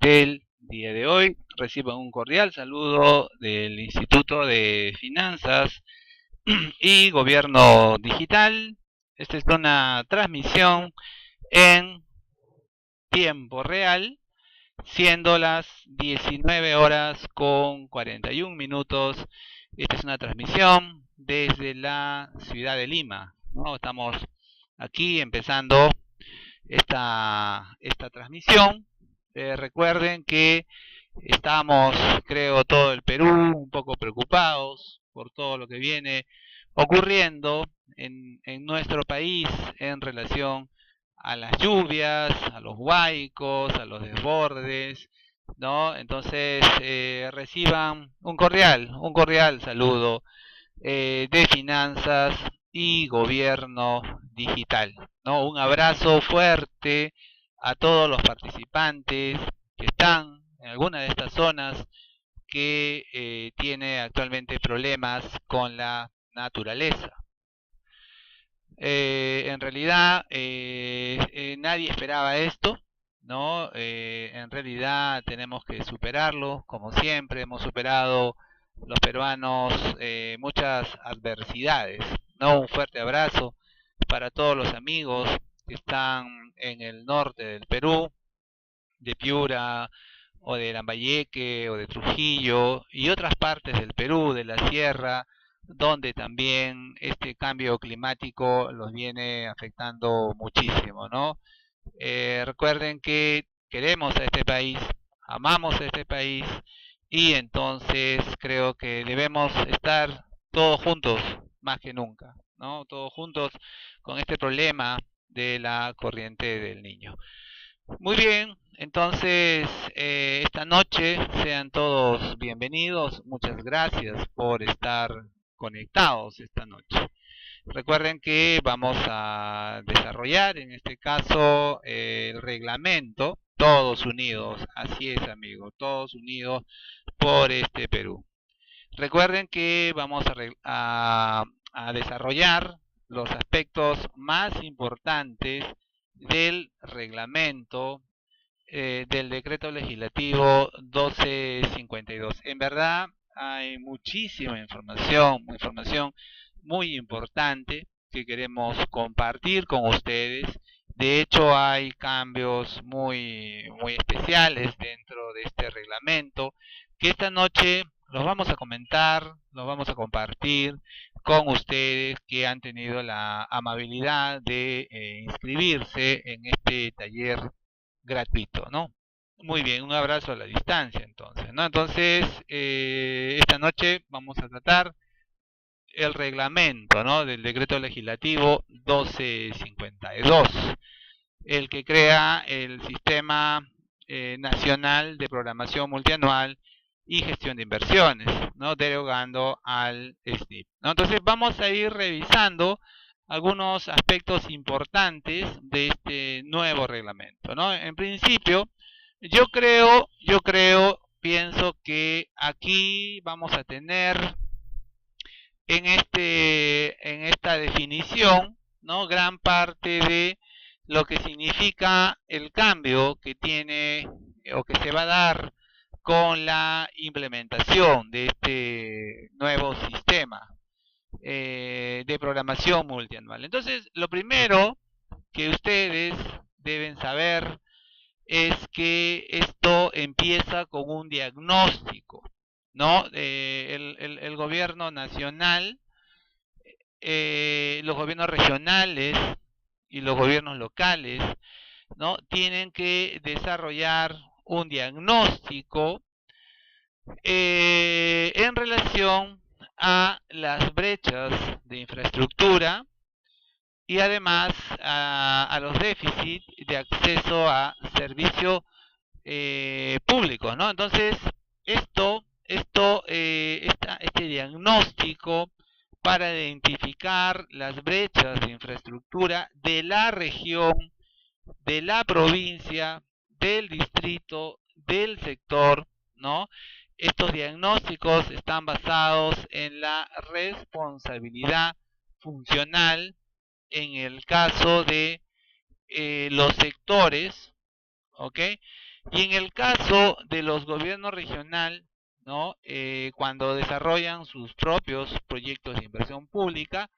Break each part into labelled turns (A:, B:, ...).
A: del día de hoy. Reciban un cordial saludo del Instituto de Finanzas y Gobierno Digital. Esta es una transmisión en tiempo real, siendo las 19 horas con 41 minutos. Esta es una transmisión desde la ciudad de Lima, ¿no? Estamos aquí empezando esta transmisión. Recuerden que estamos, creo, todo el Perú un poco preocupados por todo lo que viene ocurriendo en nuestro país en relación a las lluvias, a los huaicos, a los desbordes, ¿no? Entonces, reciban un cordial saludo de finanzas y gobierno digital, ¿no? Un abrazo fuerte a todos los participantes que están en alguna de estas zonas que tiene actualmente problemas con la naturaleza. En realidad nadie esperaba esto, ¿no? En realidad tenemos que superarlo, como siempre hemos superado los peruanos muchas adversidades, ¿no? Un fuerte abrazo para todos los amigos que están en el norte del Perú, de Piura o de Lambayeque o de Trujillo y otras partes del Perú, de la sierra, donde también este cambio climático los viene afectando muchísimo, ¿no? Recuerden que queremos a este país, amamos a este país y entonces creo que debemos estar todos juntos más que nunca, ¿no? Todos juntos con este problema de la corriente del Niño. Muy bien, entonces esta noche sean todos bienvenidos. Muchas gracias por estar conectados esta noche. Recuerden que vamos a desarrollar en este caso el reglamento, todos unidos, así es amigos, todos unidos por este Perú. Recuerden que vamos a desarrollar los aspectos más importantes del reglamento del decreto legislativo 1252. En verdad hay muchísima información muy importante que queremos compartir con ustedes. De hecho hay cambios muy especiales dentro de este reglamento que esta noche los vamos a comentar, los vamos a compartir con ustedes que han tenido la amabilidad de inscribirse en este taller gratuito, ¿no? Muy bien, un abrazo a la distancia entonces, ¿no? Entonces, esta noche vamos a tratar el reglamento, ¿no? Del decreto legislativo 1252, el que crea el sistema nacional de programación multianual y gestión de inversiones, ¿no? Derogando al SNIP, ¿no? Entonces vamos a ir revisando algunos aspectos importantes de este nuevo reglamento, ¿no? En principio, pienso que aquí vamos a tener en esta definición, ¿no? Gran parte de lo que significa el cambio que tiene o que se va a dar con la implementación de este nuevo sistema de programación multianual. Entonces, lo primero que ustedes deben saber es que esto empieza con un diagnóstico, ¿no? El gobierno nacional, los gobiernos regionales y los gobiernos locales, ¿no? Tienen que desarrollar un diagnóstico en relación a las brechas de infraestructura y además a los déficits de acceso a servicios públicos, ¿no? Entonces, este diagnóstico para identificar las brechas de infraestructura de la región, de la provincia, del distrito, del sector, ¿no? Estos diagnósticos están basados en la responsabilidad funcional en el caso de los sectores, ¿ok? Y en el caso de los gobiernos regional, ¿no? Cuando desarrollan sus propios proyectos de inversión pública,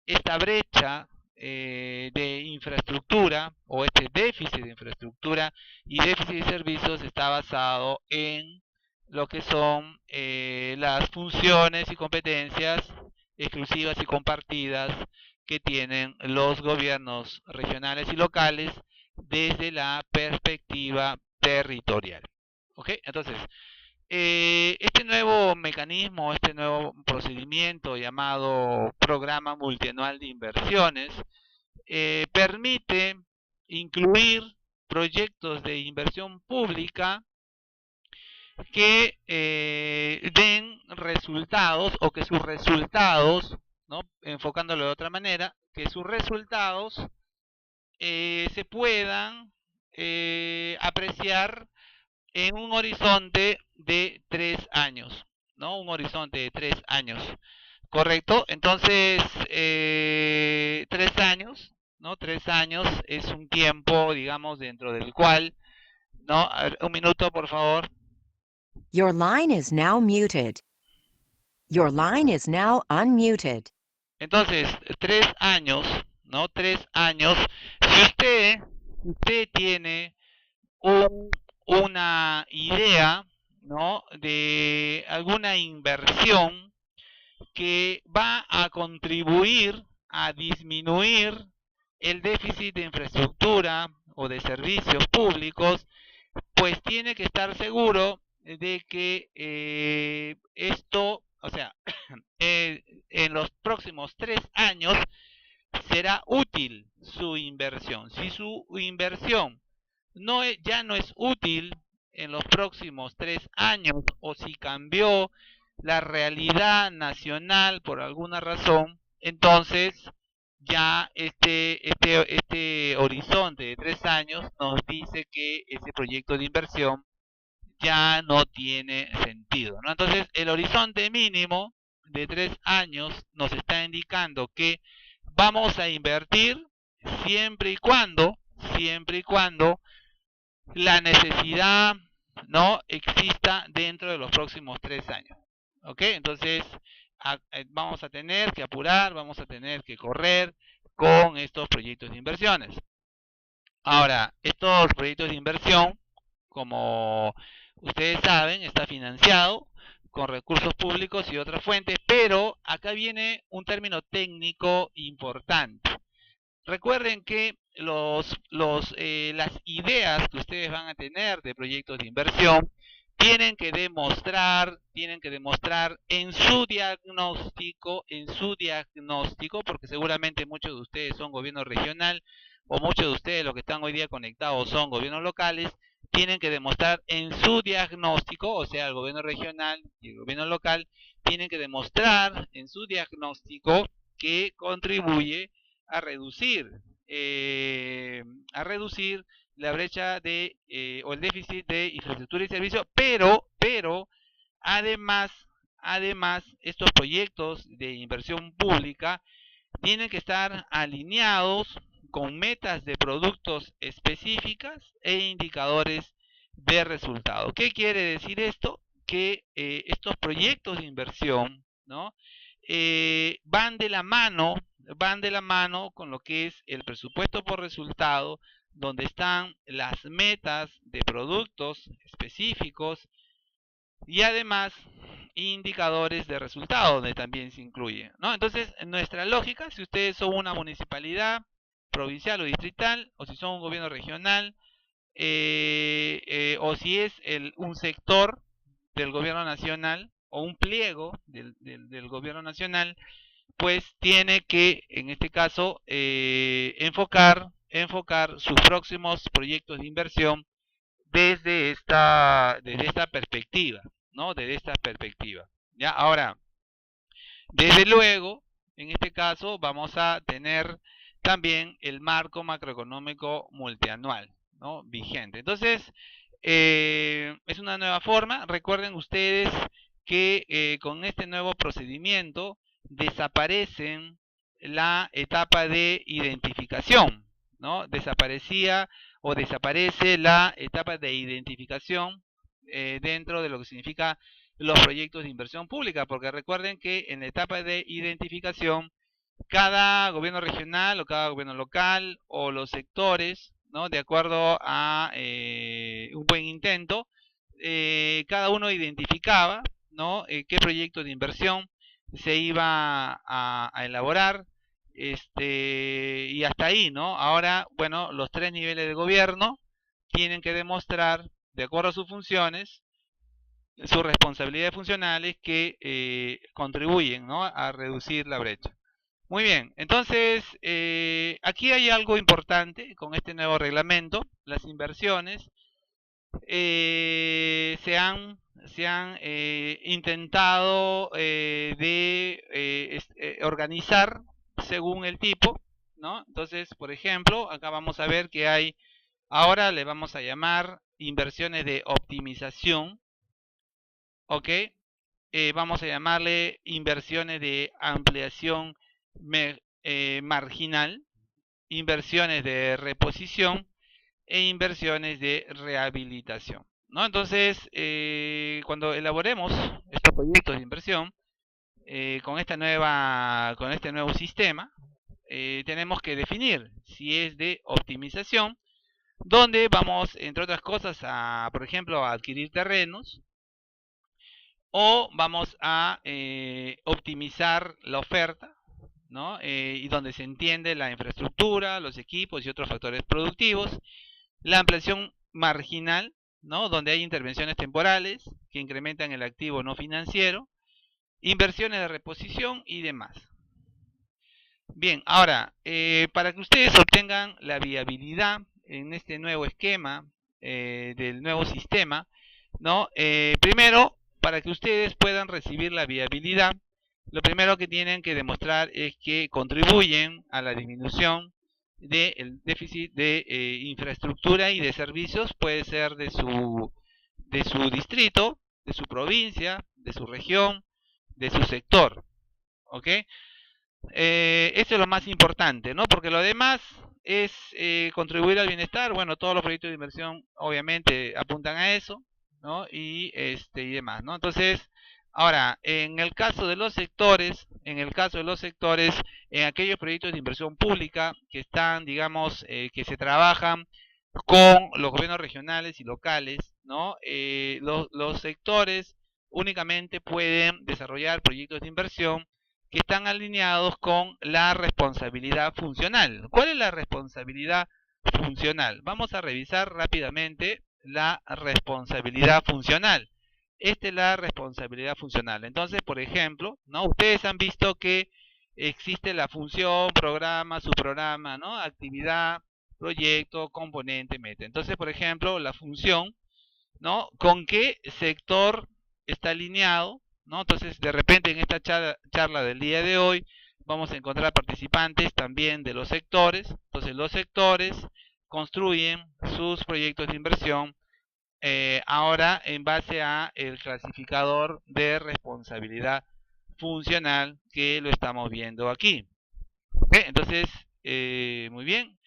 A: esta brecha de infraestructura o este déficit de infraestructura y déficit de servicios está basado en lo que son las funciones y competencias exclusivas y compartidas que tienen los gobiernos regionales y locales desde la perspectiva territorial. ¿Ok? Entonces, este nuevo mecanismo, este nuevo procedimiento llamado Programa Multianual de Inversiones, permite incluir proyectos de inversión pública que den resultados o que sus resultados, ¿no? Enfocándolo de otra manera, que sus resultados se puedan apreciar en un horizonte de 3 años, ¿no? Un horizonte de 3 años, ¿correcto? Entonces, 3 años, ¿no? 3 años es un tiempo, digamos, dentro del cual, ¿no? A ver, un minuto, por favor.
B: Your line is now muted. Your line is now unmuted.
A: Entonces, 3 años, ¿no? 3 años. Si usted tiene una idea, ¿no? De alguna inversión que va a contribuir a disminuir el déficit de infraestructura o de servicios públicos, pues tiene que estar seguro de que esto, o sea, en los próximos 3 años será útil su inversión. Si su inversión ya no es útil en los próximos 3 años o si cambió la realidad nacional por alguna razón, entonces ya este horizonte de 3 años nos dice que ese proyecto de inversión ya no tiene sentido, ¿no? Entonces el horizonte mínimo de 3 años nos está indicando que vamos a invertir siempre y cuando la necesidad no exista dentro de los próximos 3 años. ¿Ok? Entonces vamos a tener que apurar, vamos a tener que correr con estos proyectos de inversiones. Ahora, estos proyectos de inversión, como ustedes saben, está financiado con recursos públicos y otras fuentes, pero acá viene un término técnico importante. Recuerden que las ideas que ustedes van a tener de proyectos de inversión tienen que demostrar en su diagnóstico, porque seguramente muchos de ustedes son gobierno regional o muchos de ustedes los que están hoy día conectados son gobiernos locales, tienen que demostrar en su diagnóstico, o sea, el gobierno regional y el gobierno local, tienen que demostrar en su diagnóstico que contribuye a reducir la brecha o el déficit de infraestructura y servicios, pero además, estos proyectos de inversión pública tienen que estar alineados con metas de productos específicas e indicadores de resultado. ¿Qué quiere decir esto? Que estos proyectos de inversión, ¿no? Van de la mano con lo que es el presupuesto por resultado, donde están las metas de productos específicos y además indicadores de resultado, donde también se incluye, ¿no? Entonces, en nuestra lógica, si ustedes son una municipalidad provincial o distrital, o si son un gobierno regional, o si es un sector del gobierno nacional o un pliego del gobierno nacional, pues tiene que, en este caso, enfocar sus próximos proyectos de inversión desde esta perspectiva, ¿no? Desde esta perspectiva. Ya, ahora, desde luego, en este caso vamos a tener también el marco macroeconómico multianual, ¿no? Vigente. Entonces, es una nueva forma. Recuerden ustedes que con este nuevo procedimiento desaparecen la etapa de identificación, ¿no? Desaparecía o desaparece la etapa de identificación dentro de lo que significa los proyectos de inversión pública, porque recuerden que en la etapa de identificación, cada gobierno regional o cada gobierno local o los sectores, ¿no? De acuerdo a un buen intento, cada uno identificaba, ¿no? Qué proyecto de inversión se iba a elaborar, y hasta ahí, ¿no? Ahora, bueno, los tres niveles de gobierno tienen que demostrar, de acuerdo a sus funciones, sus responsabilidades funcionales que contribuyen, ¿no? A reducir la brecha. Muy bien, entonces aquí hay algo importante con este nuevo reglamento. Las inversiones se han intentado organizar según el tipo, ¿no? Entonces, por ejemplo, acá vamos a ver que hay, ahora le vamos a llamar inversiones de optimización, ¿ok? Vamos a llamarle inversiones de ampliación marginal, inversiones de reposición e inversiones de rehabilitación, ¿no? Entonces, cuando elaboremos estos proyectos de inversión con este nuevo sistema, tenemos que definir si es de optimización, donde vamos, entre otras cosas, a, por ejemplo, a adquirir terrenos, o vamos a optimizar la oferta, ¿no? Y donde se entiende la infraestructura, los equipos y otros factores productivos. La ampliación marginal, ¿no? Donde hay intervenciones temporales que incrementan el activo no financiero, inversiones de reposición y demás. Bien, ahora, para que ustedes obtengan la viabilidad en este nuevo esquema del nuevo sistema, ¿no? Primero, para que ustedes puedan recibir la viabilidad, lo primero que tienen que demostrar es que contribuyen a la disminución del déficit de infraestructura y de servicios, puede ser de su distrito, de su provincia, de su región, de su sector, ¿ok? Eso es lo más importante, ¿no? Porque lo demás es contribuir al bienestar. Bueno, todos los proyectos de inversión obviamente apuntan a eso, ¿no? Y demás, ¿no? Entonces, ahora, en el caso de los sectores, en aquellos proyectos de inversión pública que están, digamos, que se trabajan con los gobiernos regionales y locales, ¿no? Los sectores únicamente pueden desarrollar proyectos de inversión que están alineados con la responsabilidad funcional. ¿Cuál es la responsabilidad funcional? Vamos a revisar rápidamente la responsabilidad funcional. Esta es la responsabilidad funcional. Entonces, por ejemplo, ¿no? Ustedes han visto que existe la función, programa, subprograma, ¿no? Actividad, proyecto, componente, meta. Entonces, por ejemplo, la función, ¿no? ¿Con qué sector está alineado? ¿No? Entonces, de repente en esta charla del día de hoy vamos a encontrar participantes también de los sectores. Entonces, los sectores construyen sus proyectos de inversión ahora en base a el clasificador de responsabilidad funcional que lo estamos viendo aquí. ¿Okay? Entonces, muy bien,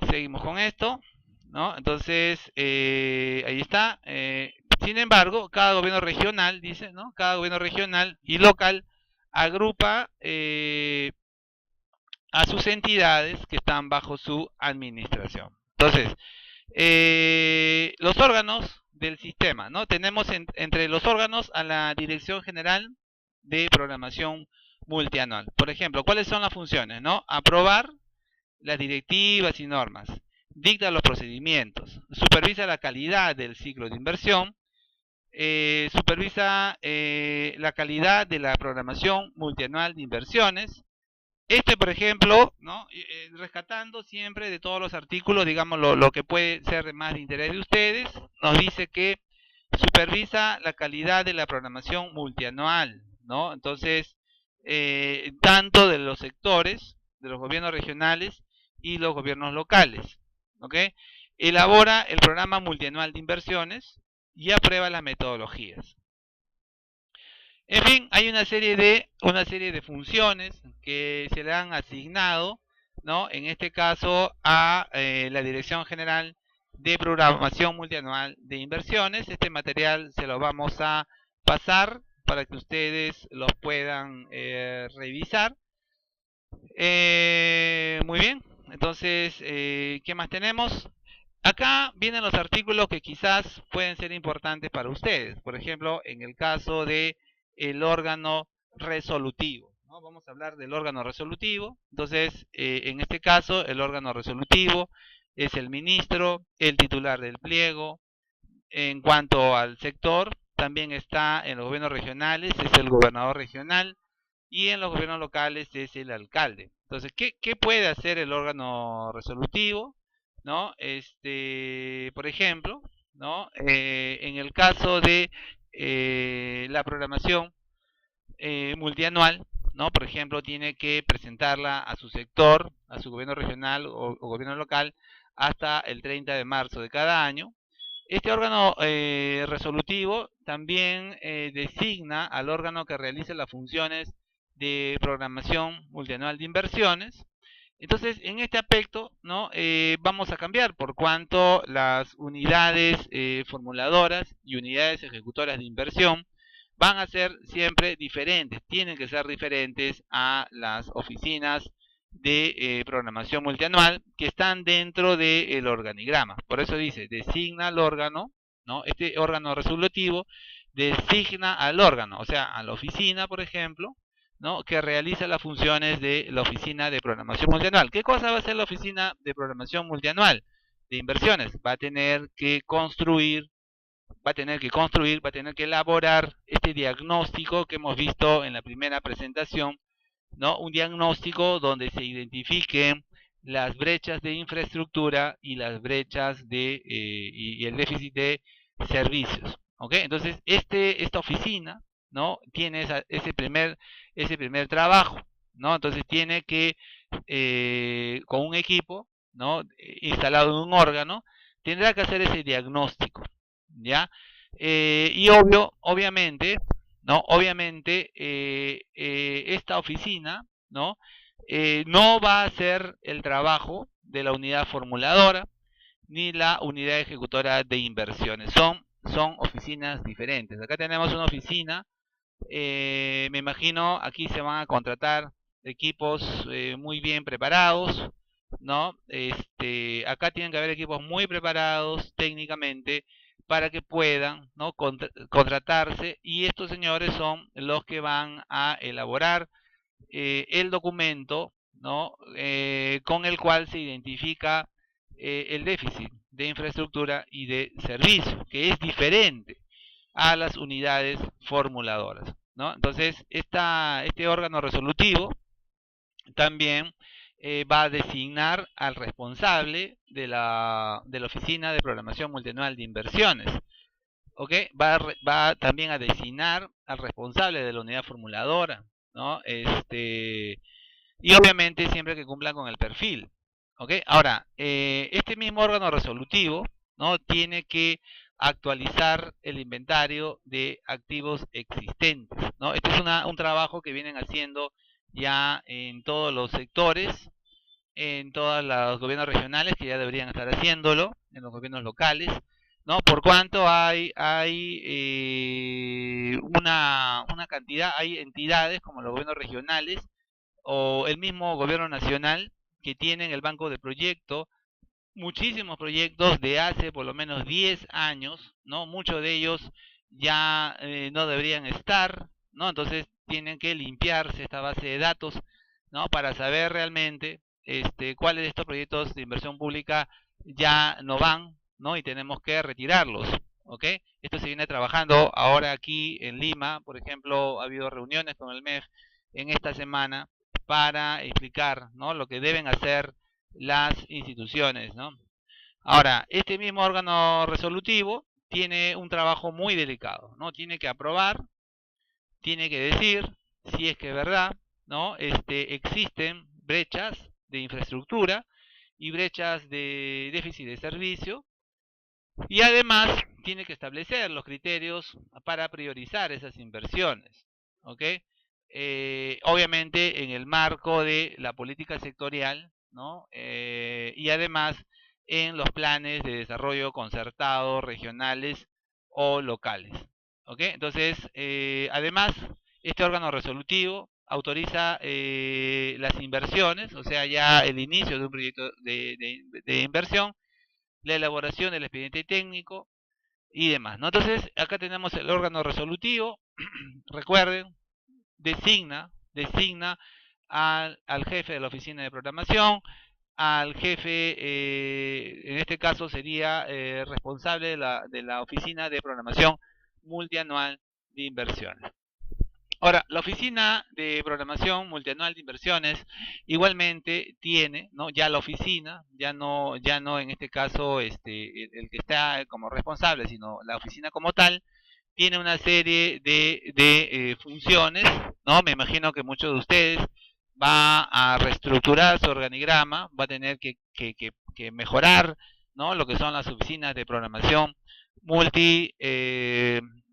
A: seguimos con esto, ¿no? Entonces, ahí está. Sin embargo, cada gobierno regional, dice, ¿no? Cada gobierno regional y local agrupa a sus entidades que están bajo su administración. Entonces, los órganos del sistema, ¿no? Tenemos entre los órganos a la Dirección General de Programación Multianual. Por ejemplo, ¿cuáles son las funciones, no? Aprobar las directivas y normas, dicta los procedimientos, supervisa la calidad del ciclo de inversión, supervisa la calidad de la programación multianual de inversiones. Por ejemplo, ¿no? Rescatando siempre de todos los artículos, digamos, lo que puede ser de más de interés de ustedes, nos dice que supervisa la calidad de la programación multianual, ¿no? Entonces, tanto de los sectores, de los gobiernos regionales y los gobiernos locales, ¿ok? Elabora el programa multianual de inversiones y aprueba las metodologías. En fin, hay una serie de funciones que se le han asignado ¿no? En este caso a la Dirección General de Programación Multianual de Inversiones. Este material se lo vamos a pasar para que ustedes lo puedan revisar. Muy bien, entonces, ¿qué más tenemos? Acá vienen los artículos que quizás pueden ser importantes para ustedes. Por ejemplo, en el caso de el órgano resolutivo, ¿no? Vamos a hablar del órgano resolutivo. Entonces, en este caso, el órgano resolutivo es el ministro, el titular del pliego. En cuanto al sector, también está en los gobiernos regionales, es el gobernador regional, y en los gobiernos locales es el alcalde. Entonces, ¿qué puede hacer el órgano resolutivo? ¿No? Por ejemplo, ¿no? En el caso de la programación multianual, ¿no? Por ejemplo, tiene que presentarla a su sector, a su gobierno regional o gobierno local, hasta el 30 de marzo de cada año. Este órgano resolutivo también designa al órgano que realice las funciones de programación multianual de inversiones. Entonces, en este aspecto, ¿no? Vamos a cambiar por cuanto las unidades formuladoras y unidades ejecutoras de inversión van a ser siempre diferentes, tienen que ser diferentes a las oficinas de programación multianual que están dentro del organigrama. Por eso dice, designa al órgano, ¿no? Este órgano resolutivo designa al órgano, o sea, a la oficina, por ejemplo, ¿no? Que realiza las funciones de la oficina de programación multianual. ¿Qué cosa va a hacer la oficina de programación multianual de inversiones? Va a tener que construir, va a tener que elaborar este diagnóstico que hemos visto en la primera presentación, ¿no? Un diagnóstico donde se identifiquen las brechas de infraestructura y las brechas y el déficit de servicios. ¿Ok? Entonces, esta oficina, ¿no? Tiene ese primer trabajo, ¿no? Entonces tiene que, con un equipo, ¿no? Instalado en un órgano, tendrá que hacer ese diagnóstico, ¿ya? Y obviamente, ¿no? Obviamente, esta oficina, ¿no? No va a hacer el trabajo de la unidad formuladora ni la unidad ejecutora de inversiones. Son oficinas diferentes. Acá tenemos una oficina, me imagino aquí se van a contratar equipos muy bien preparados, ¿no? Acá tienen que haber equipos muy preparados técnicamente para que puedan, ¿no? Contratarse, y estos señores son los que van a elaborar el documento, ¿no? Con el cual se identifica el déficit de infraestructura y de servicio, que es diferente a las unidades formuladoras, ¿no? Entonces, este órgano resolutivo también va a designar al responsable de la Oficina de Programación Multianual de Inversiones. ¿Ok? Va también a designar al responsable de la unidad formuladora, ¿no? Y obviamente siempre que cumplan con el perfil. ¿Ok? Ahora, este mismo órgano resolutivo, ¿no? Tiene que actualizar el inventario de activos existentes, ¿no? Este es un trabajo que vienen haciendo ya en todos los sectores, en todos los gobiernos regionales, que ya deberían estar haciéndolo, en los gobiernos locales, ¿no? Por cuanto hay una cantidad, hay entidades como los gobiernos regionales o el mismo gobierno nacional que tienen el banco de proyecto, muchísimos proyectos de hace por lo menos 10 años, ¿no? Muchos de ellos ya no deberían estar, ¿no? Entonces tienen que limpiarse esta base de datos, ¿no? Para saber realmente cuáles de estos proyectos de inversión pública ya no van, ¿no? Y tenemos que retirarlos, ¿ok? Esto se viene trabajando ahora aquí en Lima, por ejemplo, ha habido reuniones con el MEF en esta semana para explicar, ¿no? Lo que deben hacer las instituciones, ¿no? Ahora, este mismo órgano resolutivo tiene un trabajo muy delicado, ¿no? Tiene que aprobar, tiene que decir si es que es verdad, ¿no? Existen brechas de infraestructura y brechas de déficit de servicio, y además tiene que establecer los criterios para priorizar esas inversiones, ¿ok? Obviamente en el marco de la política sectorial, ¿no? Y además en los planes de desarrollo concertado, regionales o locales. ¿Ok? Entonces, además, este órgano resolutivo autoriza las inversiones, o sea, ya el inicio de un proyecto de inversión, la elaboración del expediente técnico y demás, ¿no? Entonces, acá tenemos el órgano resolutivo, recuerden, designa al jefe de la oficina de programación, al jefe, en este caso sería responsable de la oficina de programación multianual de inversiones. Ahora, la oficina de programación multianual de inversiones igualmente tiene, ¿no? Ya la oficina, ya no en este caso el que está como responsable, sino la oficina como tal, tiene una serie de funciones, ¿no? Me imagino que muchos de ustedes va a reestructurar su organigrama, va a tener que mejorar, ¿no? Lo que son las oficinas de programación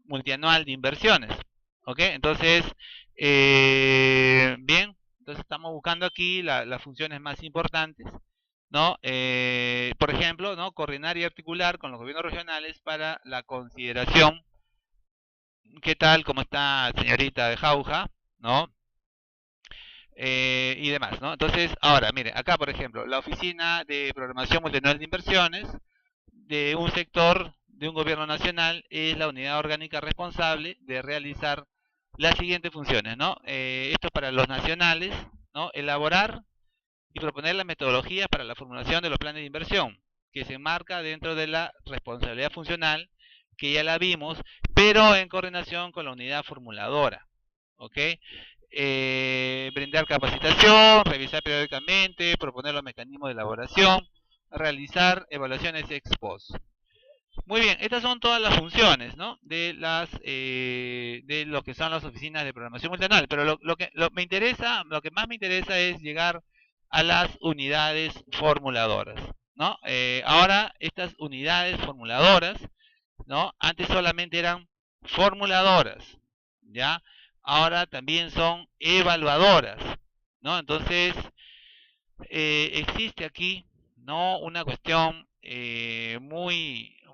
A: multianual de inversiones. ¿Ok? Entonces, bien, entonces estamos buscando aquí las funciones más importantes, ¿no? Por ejemplo, ¿no? Coordinar y articular con los gobiernos regionales para la consideración. ¿Qué tal? ¿Cómo está señorita de Jauja? ¿No? Y demás, ¿no? Entonces, ahora, mire, acá por ejemplo, la oficina de programación multianual de inversiones de un sector de un gobierno nacional es la unidad orgánica responsable de realizar las siguientes funciones, ¿no? Esto es para los nacionales, ¿no? Elaborar y proponer la metodología para la formulación de los planes de inversión, que se enmarca dentro de la responsabilidad funcional, que ya la vimos, pero en coordinación con la unidad formuladora, ¿ok? Brindar capacitación, revisar periódicamente, proponer los mecanismos de elaboración, realizar evaluaciones ex post. Muy bien, estas son todas las funciones, ¿no? De lo que son las oficinas de programación multianual. Pero lo que más me interesa es llegar a las unidades formuladoras, ¿no? Ahora estas unidades formuladoras, ¿no? Antes solamente eran formuladoras, ¿ya? Ahora también son evaluadoras, ¿no? Entonces, existe aquí, ¿no? Una cuestión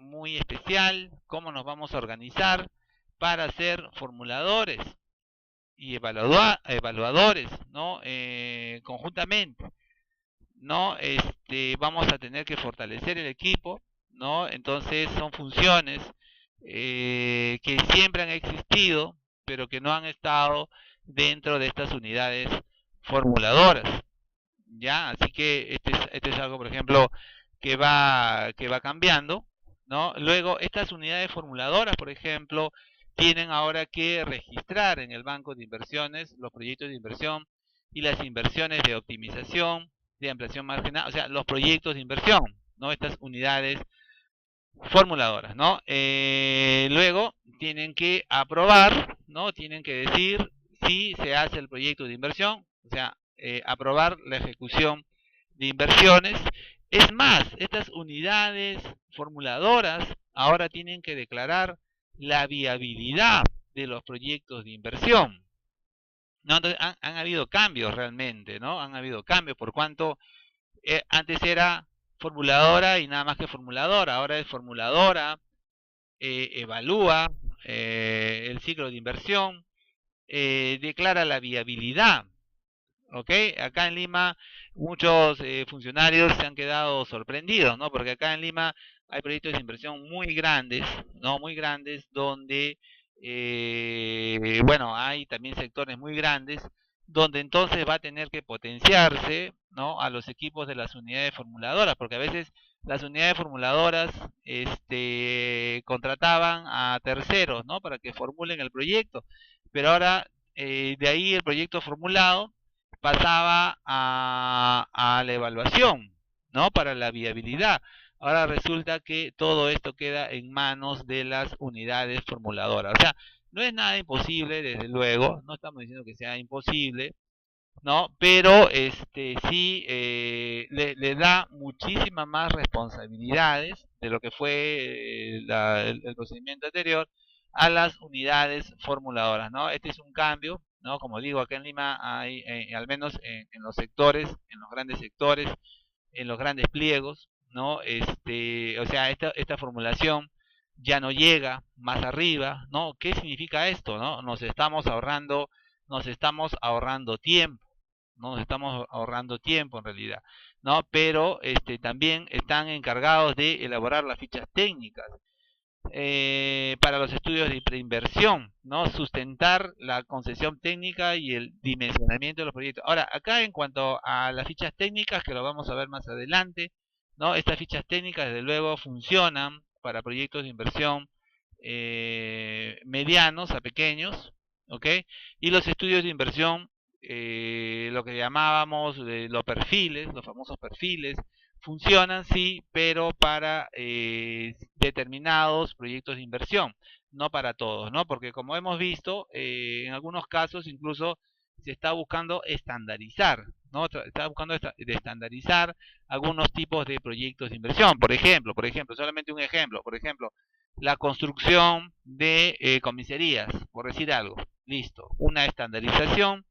A: muy especial, cómo nos vamos a organizar para ser formuladores y evaluadores, ¿no? Conjuntamente, ¿no? Vamos a tener que fortalecer el equipo, ¿no? Entonces son funciones que siempre han existido, pero que no han estado dentro de estas unidades formuladoras, ¿ya? Así que este es algo, por ejemplo, que va cambiando, ¿no? Luego, estas unidades formuladoras, por ejemplo, tienen ahora que registrar en el banco de inversiones los proyectos de inversión y las inversiones de optimización, de ampliación marginal, o sea, los proyectos de inversión, ¿no? Estas unidades formuladoras, ¿no? Luego, tienen que aprobar, ¿no? Tienen que decir si se hace el proyecto de inversión, o sea, aprobar la ejecución de inversiones. Es más, estas unidades formuladoras ahora tienen que declarar la viabilidad de los proyectos de inversión, ¿no? Entonces, han habido cambios realmente, ¿no? Han habido cambios por cuanto antes era formuladora y nada más que formuladora, ahora es formuladora, evalúa el ciclo de inversión, declara la viabilidad. ¿Ok? Acá en Lima muchos funcionarios se han quedado sorprendidos, ¿no? Porque acá en Lima hay proyectos de inversión muy grandes, ¿no? Muy grandes donde, bueno, hay también sectores muy grandes donde entonces va a tener que potenciarse, ¿no? A los equipos de las unidades formuladoras, porque a veces las unidades formuladoras contrataban a terceros, ¿no? Para que formulen el proyecto, pero ahora de ahí el proyecto formulado pasaba a la evaluación, ¿no? Para la viabilidad. Ahora resulta que todo esto queda en manos de las unidades formuladoras. O sea, no es nada imposible, desde luego, no estamos diciendo que sea imposible, ¿no? Pero sí le da muchísimas más responsabilidades de lo que fue el procedimiento anterior a las unidades formuladoras, ¿no? Este es un cambio ¿no? Como digo, acá en Lima hay, al menos en los sectores, en los grandes sectores, en los grandes pliegos, ¿no? O sea, esta formulación ya no llega más arriba, ¿no? ¿Qué significa esto, no? Nos estamos ahorrando tiempo, ¿no? Nos estamos ahorrando tiempo en realidad, ¿no? Pero también están encargados de elaborar las fichas técnicas para los estudios de preinversión, ¿no? Sustentar la concesión técnica y el dimensionamiento de los proyectos. Ahora, acá en cuanto a las fichas técnicas, que lo vamos a ver más adelante, ¿no? Estas fichas técnicas, desde luego, funcionan para proyectos de inversión medianos a pequeños, ¿ok? Y los estudios de inversión, lo que llamábamos los perfiles, los famosos perfiles, funcionan, sí, pero para determinados proyectos de inversión, no para todos, ¿no? Porque como hemos visto, en algunos casos incluso se está buscando estandarizar, ¿no? Está buscando estandarizar algunos tipos de proyectos de inversión. Por ejemplo, solamente un ejemplo, por ejemplo, la construcción de comisarías, por decir algo. Listo, una estandarización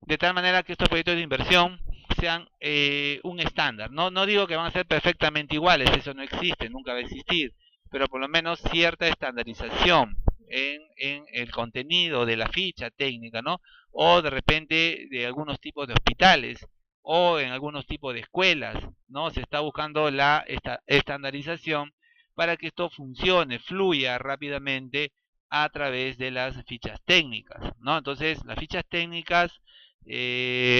A: de tal manera que estos proyectos de inversión sean un estándar. No digo que van a ser perfectamente iguales, eso no existe, nunca va a existir, pero por lo menos cierta estandarización en el contenido de la ficha técnica, ¿no? O de repente de algunos tipos de hospitales o en algunos tipos de escuelas, ¿no? Se está buscando esta estandarización para que esto funcione, fluya rápidamente a través de las fichas técnicas, ¿no? Entonces, las fichas técnicas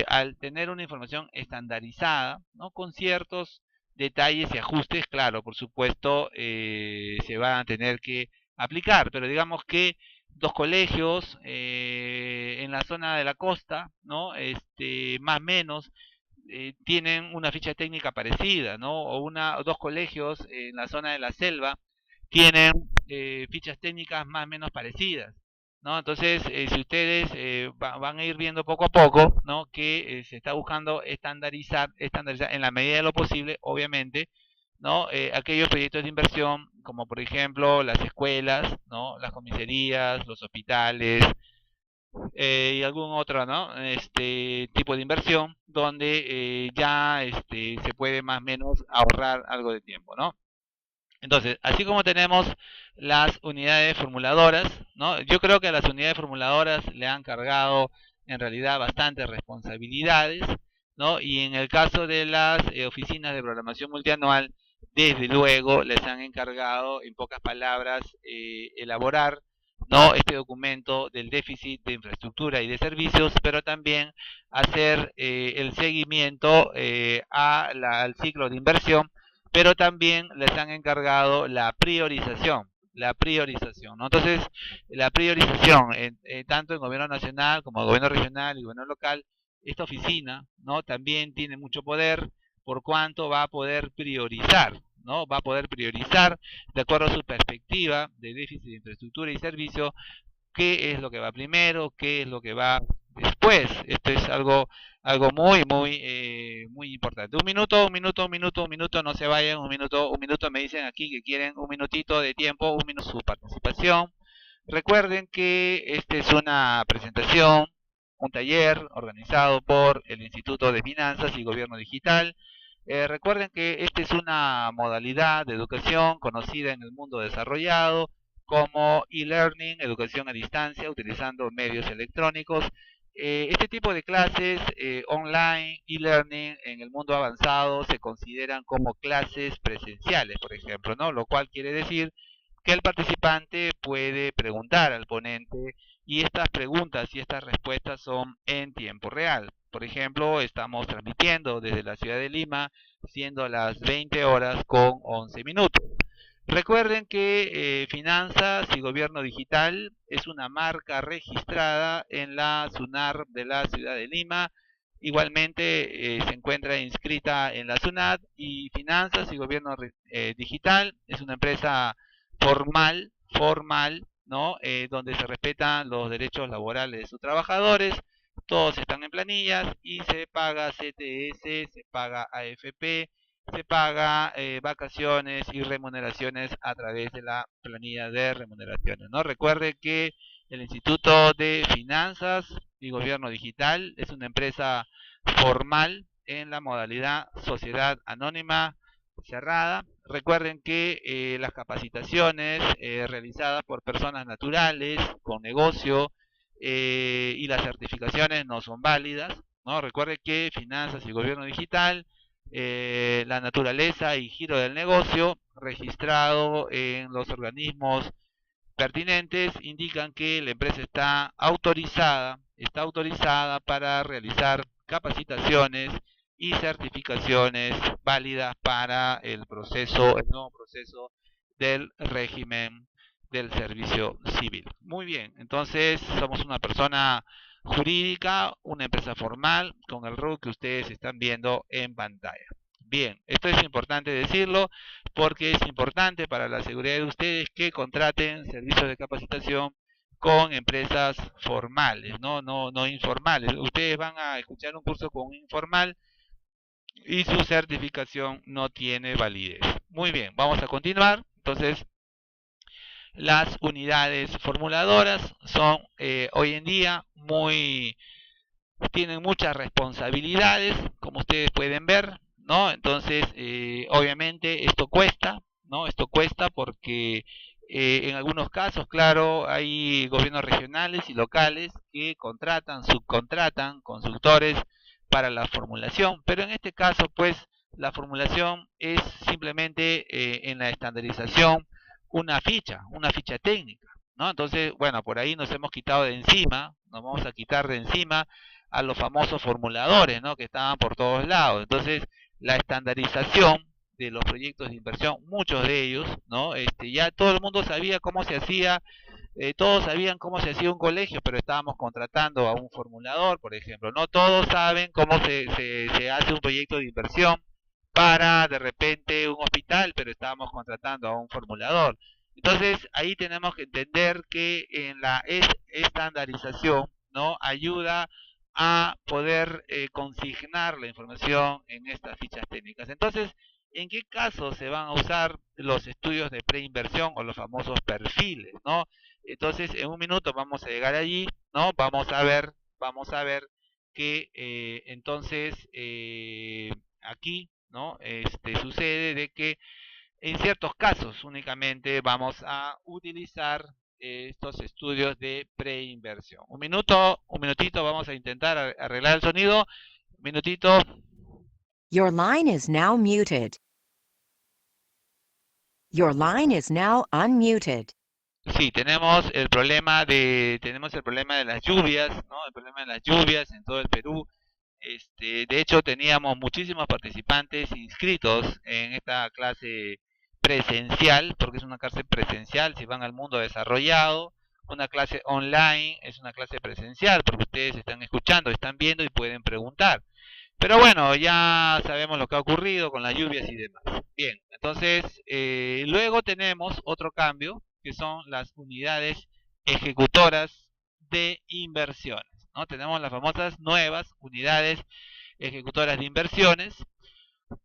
A: al tener una información estandarizada, ¿no? Con ciertos detalles y ajustes, claro, por supuesto, se van a tener que aplicar, pero digamos que dos colegios en la zona de la costa, ¿no? Más o menos tienen una ficha técnica parecida, ¿no? O dos colegios en la zona de la selva tienen fichas técnicas más o menos parecidas, ¿no? Entonces, si ustedes van a ir viendo poco a poco, ¿no? Que se está buscando estandarizar en la medida de lo posible, obviamente, ¿no? Aquellos proyectos de inversión, como por ejemplo las escuelas, ¿no? Las comisarías, los hospitales, y algún otro, ¿no? Tipo de inversión donde ya se puede más o menos ahorrar algo de tiempo, ¿no? Entonces, así como tenemos las unidades formuladoras, ¿no? Yo creo que a las unidades formuladoras le han cargado en realidad bastantes responsabilidades, ¿no? Y en el caso de las oficinas de programación multianual, desde luego les han encargado, en pocas palabras, elaborar, ¿no? Este documento del déficit de infraestructura y de servicios, pero también hacer el seguimiento al ciclo de inversión, pero también les han encargado la priorización, ¿no? Entonces, la priorización, tanto en gobierno nacional como en gobierno regional y gobierno local, esta oficina, ¿no? También tiene mucho poder por cuanto va a poder priorizar, ¿no? Va a poder priorizar de acuerdo a su perspectiva de déficit de infraestructura y servicio, qué es lo que va primero, qué es lo que va después. Esto es algo muy importante. Un minuto, un minuto, un minuto, un minuto, no se vayan, un minuto me dicen aquí que quieren un minutito de tiempo, un minuto su participación. Recuerden que esta es una presentación, un taller organizado por el Instituto de Finanzas y Gobierno Digital. Recuerden que esta es una modalidad de educación conocida en el mundo desarrollado como e-learning, educación a distancia, utilizando medios electrónicos. Este tipo de clases online, e-learning, en el mundo avanzado se consideran como clases presenciales, por ejemplo, ¿no? Lo cual quiere decir que el participante puede preguntar al ponente y estas preguntas y estas respuestas son en tiempo real. Por ejemplo, estamos transmitiendo desde la ciudad de Lima, siendo las 20 horas con 11 minutos. Recuerden que Finanzas y Gobierno Digital es una marca registrada en la SUNAR de la ciudad de Lima. Igualmente se encuentra inscrita en la SUNAT, y Finanzas y Gobierno Digital es una empresa formal, ¿no? Donde se respetan los derechos laborales de sus trabajadores. Todos están en planillas y se paga CTS, se paga AFP, se paga vacaciones y remuneraciones a través de la planilla de remuneraciones, ¿no? Recuerde que El Instituto de Finanzas y Gobierno Digital es una empresa formal en la modalidad sociedad anónima cerrada. Recuerden que las capacitaciones realizadas por personas naturales con negocio y las certificaciones no son válidas, ¿no? Recuerden que Finanzas y Gobierno Digital, la naturaleza y giro del negocio registrado en los organismos pertinentes indican que la empresa está autorizada para realizar capacitaciones y certificaciones válidas para el nuevo proceso del régimen del servicio civil. Muy bien, entonces somos una persona jurídica, una empresa formal con el RUC que ustedes están viendo en pantalla. Bien, esto es importante decirlo porque es importante para la seguridad de ustedes que contraten servicios de capacitación con empresas formales, no informales. Ustedes van a escuchar un curso con un informal y su certificación no tiene validez. Muy bien, vamos a continuar. Entonces, las unidades formuladoras son hoy en día tienen muchas responsabilidades, como ustedes pueden ver, ¿no? Entonces, obviamente esto cuesta, ¿no? Esto cuesta porque en algunos casos, claro, hay gobiernos regionales y locales que subcontratan consultores para la formulación, pero en este caso, pues, la formulación es simplemente en la estandarización una ficha técnica, ¿no? Entonces, bueno, por ahí nos hemos quitado de encima, nos vamos a quitar de encima a los famosos formuladores, ¿no? Que estaban por todos lados. Entonces, la estandarización de los proyectos de inversión, muchos de ellos, ¿no? Ya todo el mundo sabía cómo se hacía, todos sabían cómo se hacía un colegio, pero estábamos contratando a un formulador, por ejemplo. No todos saben cómo se hace un proyecto de inversión para de repente un hospital, pero estábamos contratando a un formulador. Entonces, ahí tenemos que entender que en la estandarización, ¿no? Ayuda a poder consignar la información en estas fichas técnicas. Entonces, ¿en qué casos se van a usar los estudios de preinversión o los famosos perfiles, ¿no? Entonces, en un minuto vamos a llegar allí, ¿no? Vamos a ver que entonces aquí, ¿no? Sucede de que en ciertos casos únicamente vamos a utilizar estos estudios de preinversión. Un minutito, vamos a intentar arreglar el sonido. Un minutito.
B: Your line is now muted. Your line is now unmuted.
A: Sí, tenemos el problema de las lluvias, ¿no? El problema de las lluvias en todo el Perú. De hecho, teníamos muchísimos participantes inscritos en esta clase presencial, porque es una clase presencial, si van al mundo desarrollado, una clase online es una clase presencial, porque ustedes están escuchando, están viendo y pueden preguntar. Pero bueno, ya sabemos lo que ha ocurrido con las lluvias y demás. Bien, entonces, luego tenemos otro cambio, que son las unidades ejecutoras de inversiones, ¿no? Tenemos las famosas nuevas unidades ejecutoras de inversiones.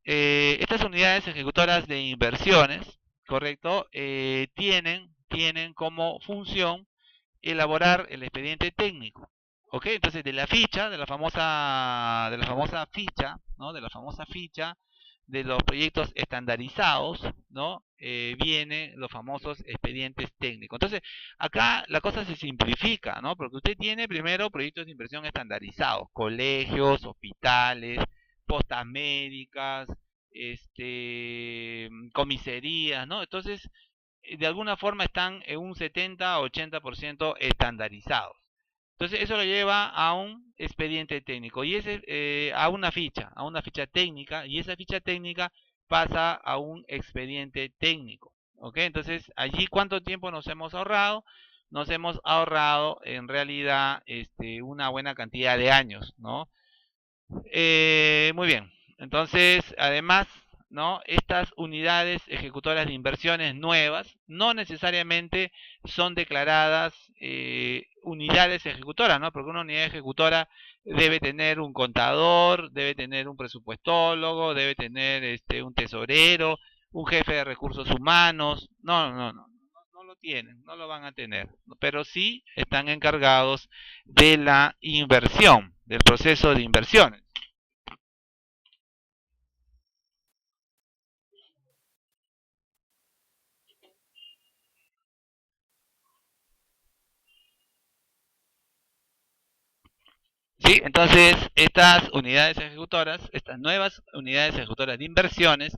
A: Estas unidades ejecutoras de inversiones, ¿correcto? Tienen como función elaborar el expediente técnico. ¿Ok? Entonces, de la famosa ficha, ¿no? De la famosa ficha de los proyectos estandarizados, ¿no? Vienen los famosos expedientes técnicos. Entonces, acá la cosa se simplifica, ¿no? Porque usted tiene primero proyectos de inversión estandarizados, colegios, hospitales, postas médicas, comisarías, ¿no? Entonces, de alguna forma están en un 70-80% estandarizados. Entonces eso lo lleva a un expediente técnico y ese a una ficha técnica, y esa ficha técnica pasa a un expediente técnico. ¿Ok? Entonces allí ¿cuánto tiempo nos hemos ahorrado? Nos hemos ahorrado en realidad una buena cantidad de años, ¿no? Muy bien. Entonces, además, ¿no? Estas unidades ejecutoras de inversiones nuevas no necesariamente son declaradas unidades ejecutoras, ¿no? Porque una unidad ejecutora debe tener un contador, debe tener un presupuestólogo, debe tener un tesorero, un jefe de recursos humanos. No lo tienen, no lo van a tener, pero sí están encargados de la inversión, del proceso de inversiones. Sí, entonces estas unidades ejecutoras, estas nuevas unidades ejecutoras de inversiones,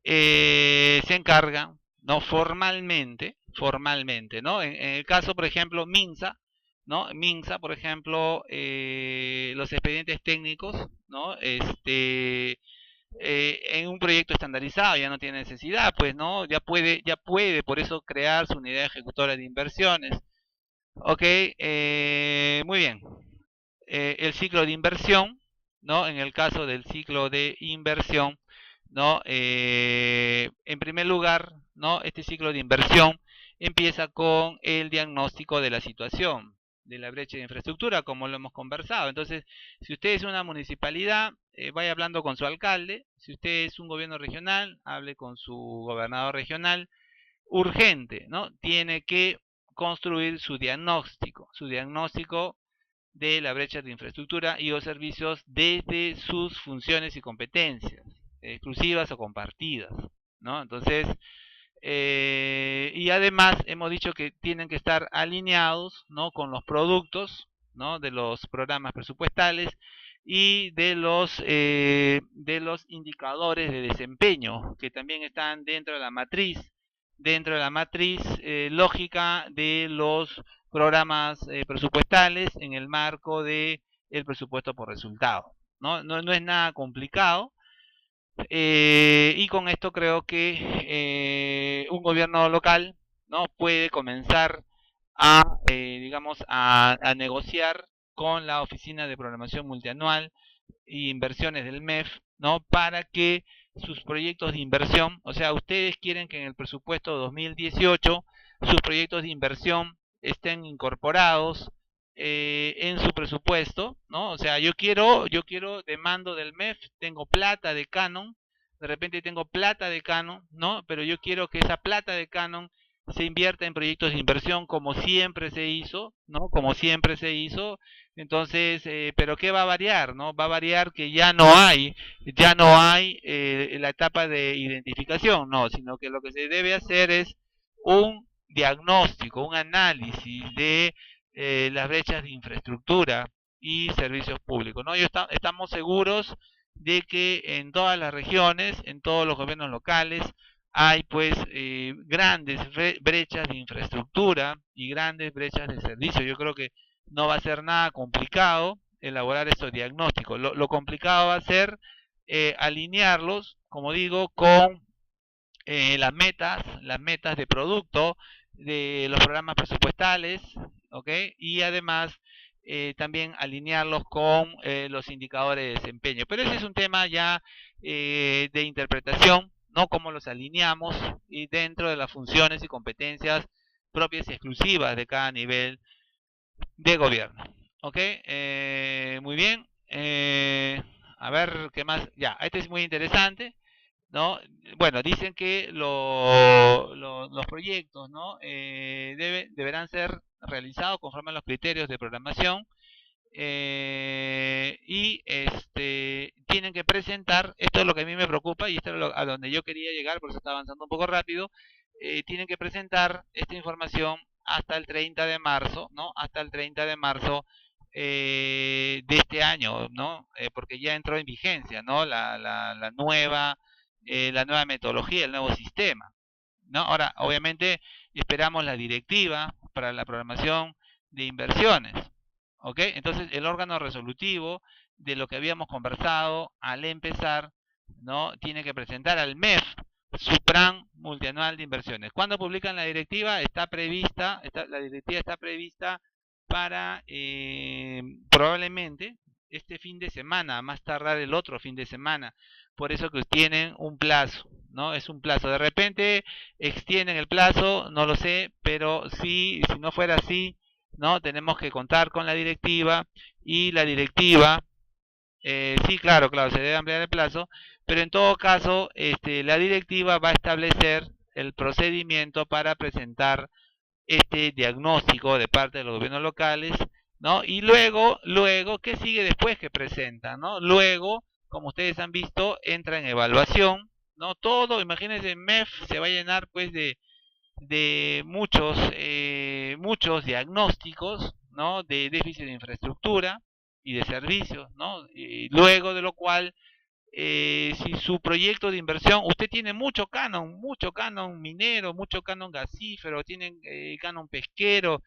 A: se encargan, ¿no? Formalmente, ¿no? En el caso, por ejemplo, MINSA, ¿no? MINSA, por ejemplo, los expedientes técnicos, ¿no? En un proyecto estandarizado ya no tiene necesidad, pues, ¿no? Ya puede, por eso crear su unidad ejecutora de inversiones. Ok, muy bien. El ciclo de inversión, ¿no? En el caso del ciclo de inversión, ¿no? En primer lugar, ¿no? Este ciclo de inversión empieza con el diagnóstico de la situación de la brecha de infraestructura, como lo hemos conversado. Entonces, si usted es una municipalidad, vaya hablando con su alcalde. Si usted es un gobierno regional, hable con su gobernador regional. Urgente, ¿no? Tiene que construir su diagnóstico de la brecha de infraestructura y o servicios desde sus funciones y competencias, exclusivas o compartidas, ¿no? Entonces, y además hemos dicho que tienen que estar alineados, ¿no? Con los productos, ¿no? De los programas presupuestales y de los indicadores de desempeño que también están dentro de la matriz lógica de los programas presupuestales en el marco de el presupuesto por resultado. No es nada complicado. Y con esto creo que un gobierno local, ¿no? Puede comenzar digamos, a negociar con la Oficina de Programación Multianual e Inversiones del MEF, ¿no? Para que sus proyectos de inversión, o sea, ustedes quieren que en el presupuesto 2018 sus proyectos de inversión estén incorporados en su presupuesto, ¿no? O sea, yo quiero demando del MEF, tengo plata de Canon, de repente tengo plata de Canon, ¿no? Pero yo quiero que esa plata de Canon se invierta en proyectos de inversión como siempre se hizo, ¿no? Como siempre se hizo. Entonces, pero ¿qué va a variar, no? Va a variar que ya no hay la etapa de identificación, no, sino que lo que se debe hacer es un diagnóstico, un análisis de las brechas de infraestructura y servicios públicos, ¿no? Estamos seguros de que en todas las regiones, en todos los gobiernos locales, hay pues grandes brechas de infraestructura y grandes brechas de servicio. Yo creo que no va a ser nada complicado elaborar estos diagnósticos. Lo complicado va a ser alinearlos, como digo, con las metas de producto de los programas presupuestales, ¿ok? Y además también alinearlos con los indicadores de desempeño. Pero ese es un tema ya de interpretación, ¿no? Cómo los alineamos y dentro de las funciones y competencias propias y exclusivas de cada nivel de gobierno. ¿Ok? Muy bien. A ver, ¿qué más? Ya, este es muy interesante. ¿No? Bueno, dicen que los proyectos, ¿no? Deberán ser realizados conforme a los criterios de programación y tienen que presentar, esto es lo que a mí me preocupa y esto es a donde yo quería llegar, por eso está avanzando un poco rápido, tienen que presentar esta información hasta el 30 de marzo, ¿no? Hasta el 30 de marzo de este año, ¿no? Porque ya entró en vigencia, ¿no? La nueva metodología, el nuevo sistema, ¿no? Ahora, obviamente, esperamos la directiva para la programación de inversiones, ¿ok? Entonces, el órgano resolutivo de lo que habíamos conversado al empezar, ¿no? Tiene que presentar al MEF su plan multianual de inversiones. ¿Cuándo publican la directiva? La directiva está prevista para probablemente este fin de semana, a más tardar el otro fin de semana. Por eso que tienen un plazo, ¿no? Es un plazo. De repente extienden el plazo, no lo sé, pero sí, si no fuera así, ¿no? Tenemos que contar con la directiva y la directiva, sí, claro, se debe ampliar el plazo, pero en todo caso, la directiva va a establecer el procedimiento para presentar este diagnóstico de parte de los gobiernos locales, ¿no? Y luego, ¿qué sigue después que presentan, ¿no? Luego, como ustedes han visto, entra en evaluación, ¿no? Todo, imagínense, MEF se va a llenar pues de muchos diagnósticos, ¿no? De déficit de infraestructura y de servicios, ¿no? Y luego de lo cual, si su proyecto de inversión, usted tiene mucho canon minero, mucho canon gasífero, tienen canon pesquero,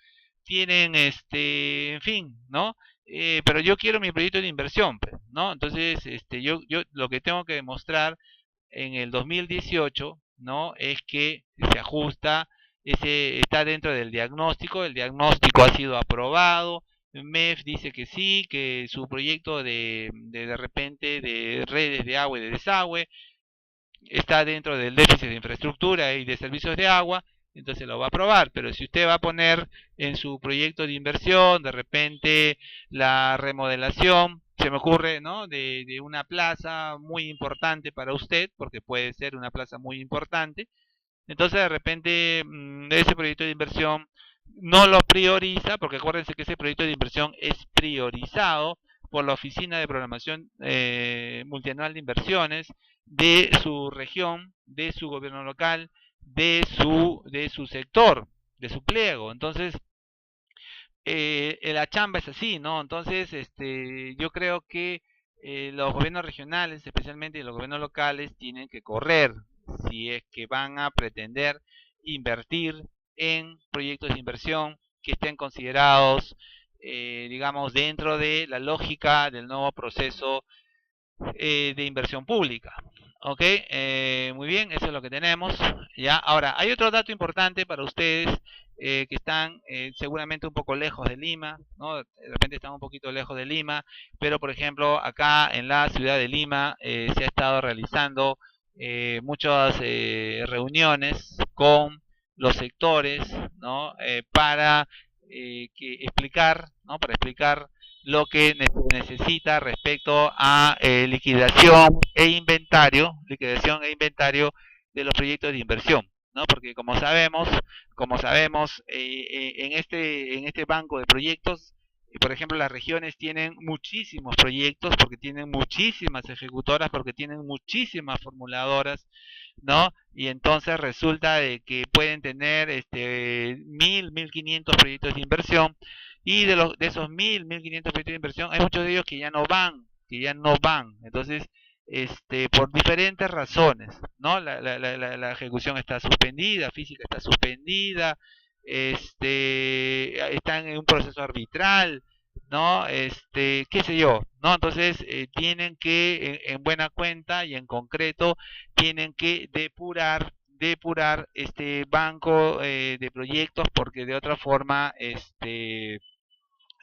A: tienen en fin, ¿no? Pero yo quiero mi proyecto de inversión, pues, ¿no? Entonces, yo lo que tengo que demostrar en el 2018, ¿no? Es que se ajusta, está dentro del diagnóstico, el diagnóstico ha sido aprobado, MEF dice que sí, que su proyecto de repente de redes de agua y de desagüe está dentro del déficit de infraestructura y de servicios de agua, entonces lo va a aprobar. Pero si usted va a poner en su proyecto de inversión, de repente la remodelación, se me ocurre, ¿no? De una plaza muy importante para usted, porque puede ser una plaza muy importante, entonces de repente ese proyecto de inversión no lo prioriza, porque acuérdense que ese proyecto de inversión es priorizado por la Oficina de Programación Multianual de Inversiones de su región, de su gobierno local, de su sector, de su pliego. Entonces, la chamba es así, ¿no? Entonces, yo creo que los gobiernos regionales, especialmente los gobiernos locales, tienen que correr si es que van a pretender invertir en proyectos de inversión que estén considerados, digamos, dentro de la lógica del nuevo proceso de inversión pública. Ok, muy bien, eso es lo que tenemos. Ya, ahora, hay otro dato importante para ustedes que están seguramente un poco lejos de Lima, ¿no? De repente están un poquito lejos de Lima, pero por ejemplo, acá en la ciudad de Lima se ha estado realizando muchas reuniones con los sectores, ¿no? Para explicar, ¿no? Para explicar lo que necesita respecto a liquidación e inventario de los proyectos de inversión, ¿no? Porque como sabemos en este banco de proyectos, por ejemplo, las regiones tienen muchísimos proyectos porque tienen muchísimas ejecutoras, porque tienen muchísimas formuladoras, ¿no? Y entonces resulta de que pueden tener 1.500 proyectos de inversión, y de esos 1.500 proyectos de inversión hay muchos de ellos que ya no van. Entonces, por diferentes razones, ¿no? La ejecución está suspendida, física está suspendida, están en un proceso arbitral, ¿no? Qué sé yo, ¿no? Entonces, tienen que, en buena cuenta y en concreto, tienen que depurar este banco de proyectos, porque de otra forma,